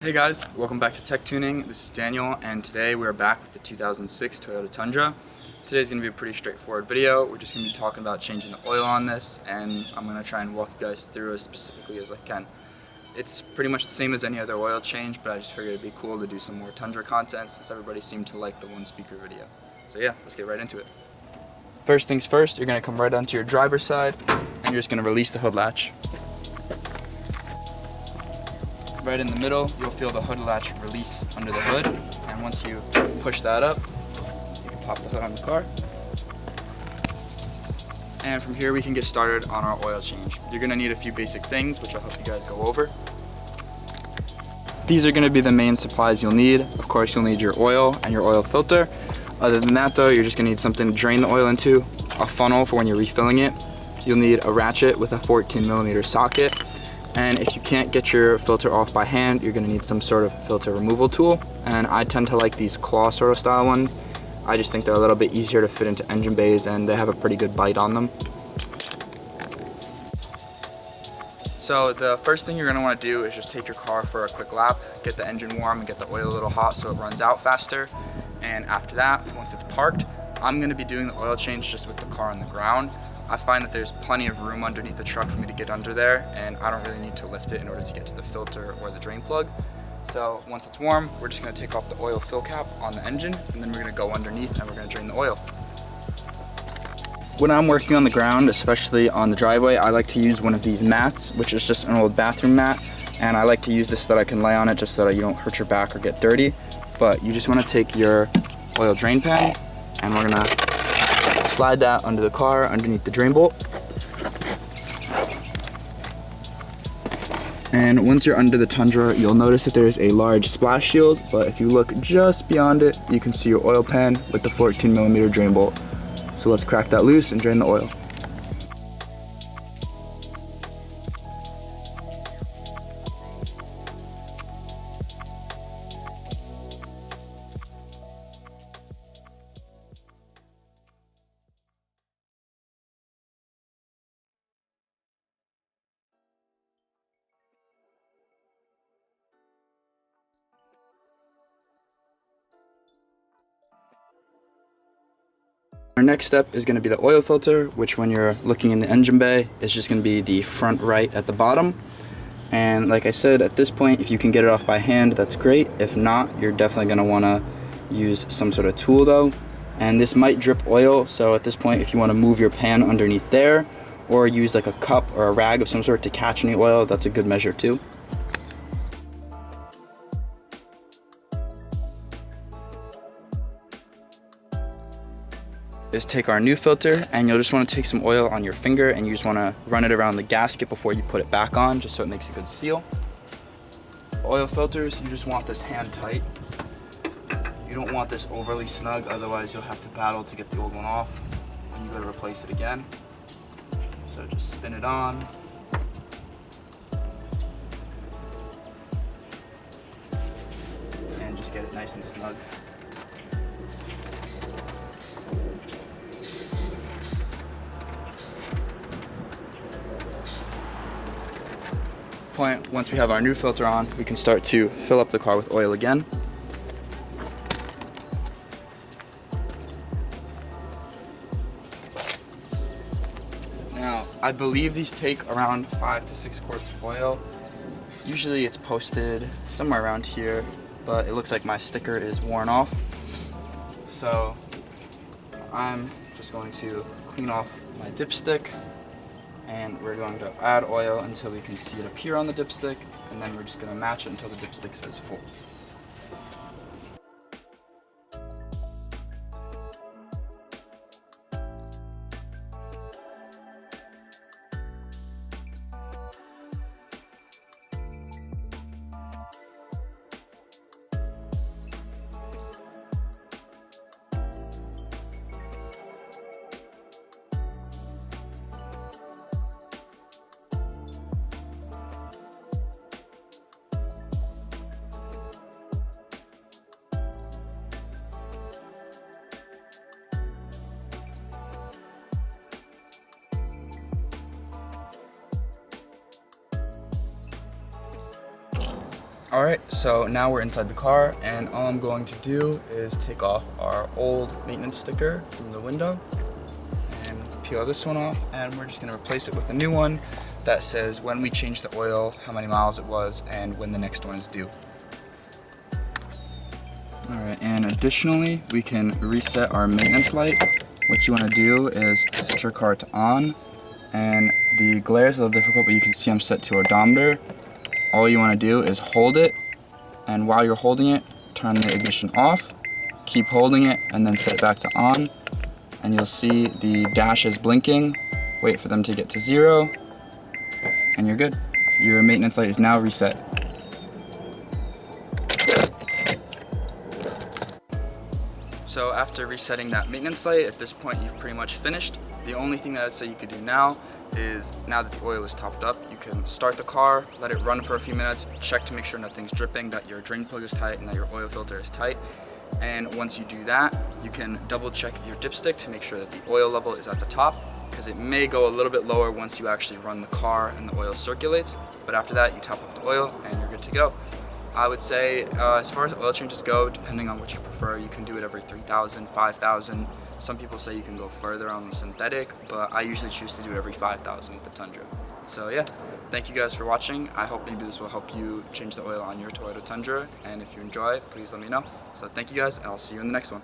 Hey guys, welcome back to Tech Tuning. This is Daniel, and today we're back with the 2006 Toyota Tundra. Today's going to be a pretty straightforward video. We're just going to be talking about changing the oil on this, and I'm going to try and walk you guys through as specifically as I can. It's pretty much the same as any other oil change, but I just figured it'd be cool to do some more Tundra content since everybody seemed to like the one speaker video. So yeah, let's get right into it. First things first, you're going to come right onto your driver's side, and you're just going to release the hood latch. Right in the middle, you'll feel the hood latch release under the hood, and once you push that up, you can pop the hood on the car. And from here we can get started on our oil change. You're going to need a few basic things, which I'll help you guys go over. These are going to be the main supplies you'll need. Of course, you'll need your oil and your oil filter. Other than that though, you're just going to need something to drain the oil into, a funnel for when you're refilling it. You'll need a ratchet with a 14mm socket. And if you can't get your filter off by hand, you're going to need some sort of filter removal tool. And I tend to like these claw sort of style ones. I just think they're a little bit easier to fit into engine bays and they have a pretty good bite on them. So the first thing you're going to want to do is just take your car for a quick lap, get the engine warm and get the oil a little hot so it runs out faster. And after that, once it's parked, I'm going to be doing the oil change just with the car on the ground. I find that there's plenty of room underneath the truck for me to get under there, and I don't really need to lift it in order to get to the filter or the drain plug. So once it's warm, we're just going to take off the oil fill cap on the engine, and then we're going to go underneath and we're going to drain the oil. When I'm working on the ground, especially on the driveway, I like to use one of these mats, which is just an old bathroom mat, and I like to use this so that I can lay on it just so that you don't hurt your back or get dirty. But you just want to take your oil drain pan, and we're going to slide that under the car, underneath the drain bolt. And once you're under the Tundra, you'll notice that there's a large splash shield, but if you look just beyond it, you can see your oil pan with the 14mm drain bolt. So let's crack that loose and drain the oil. Our next step is going to be the oil filter, which when you're looking in the engine bay, is just going to be the front right at the bottom. And like I said, at this point, if you can get it off by hand, that's great. If not, you're definitely going to want to use some sort of tool though. And this might drip oil, so at this point, if you want to move your pan underneath there, or use like a cup or a rag of some sort to catch any oil, that's a good measure too. Is take our new filter, and you'll just want to take some oil on your finger and you just want to run it around the gasket before you put it back on, just so it makes a good seal. Oil filters, you just want this hand tight. You don't want this overly snug, otherwise you'll have to battle to get the old one off when you go to replace it again. So just spin it on. And just get it nice and snug. Once we have our new filter on, we can start to fill up the car with oil again. Now, I believe these take around 5 to 6 quarts of oil. Usually it's posted somewhere around here, but it looks like my sticker is worn off. So I'm just going to clean off my dipstick. And we're going to add oil until we can see it appear on the dipstick, and then we're just going to match it until the dipstick says full. Alright, so now we're inside the car, and all I'm going to do is take off our old maintenance sticker from the window and peel this one off, and we're just going to replace it with a new one that says when we changed the oil, how many miles it was, and when the next one is due. Alright, and additionally, we can reset our maintenance light. What you want to do is set your car to on, and the glare is a little difficult, but you can see I'm set to odometer. All you want to do is hold it, and while you're holding it, turn the ignition off, keep holding it, and then set it back to on, and you'll see the dashes blinking. Wait for them to get to 0, and you're good. Your maintenance light is now reset. So after resetting that maintenance light, at this point you've pretty much finished. The only thing that I'd say you could do now is, now that the oil is topped up, you can start the car, let it run for a few minutes, check to make sure nothing's dripping, that your drain plug is tight, and that your oil filter is tight. And once you do that, you can double check your dipstick to make sure that the oil level is at the top, because it may go a little bit lower once you actually run the car and the oil circulates. But after that, you top up the oil and you're good to go. I would say, as far as oil changes go, depending on what you prefer, you can do it every 3,000, 5,000. Some people say you can go further on the synthetic, but I usually choose to do it every 5,000 with the Tundra. So yeah, thank you guys for watching. I hope maybe this will help you change the oil on your Toyota Tundra, and if you enjoy, please let me know. So thank you guys, and I'll see you in the next one.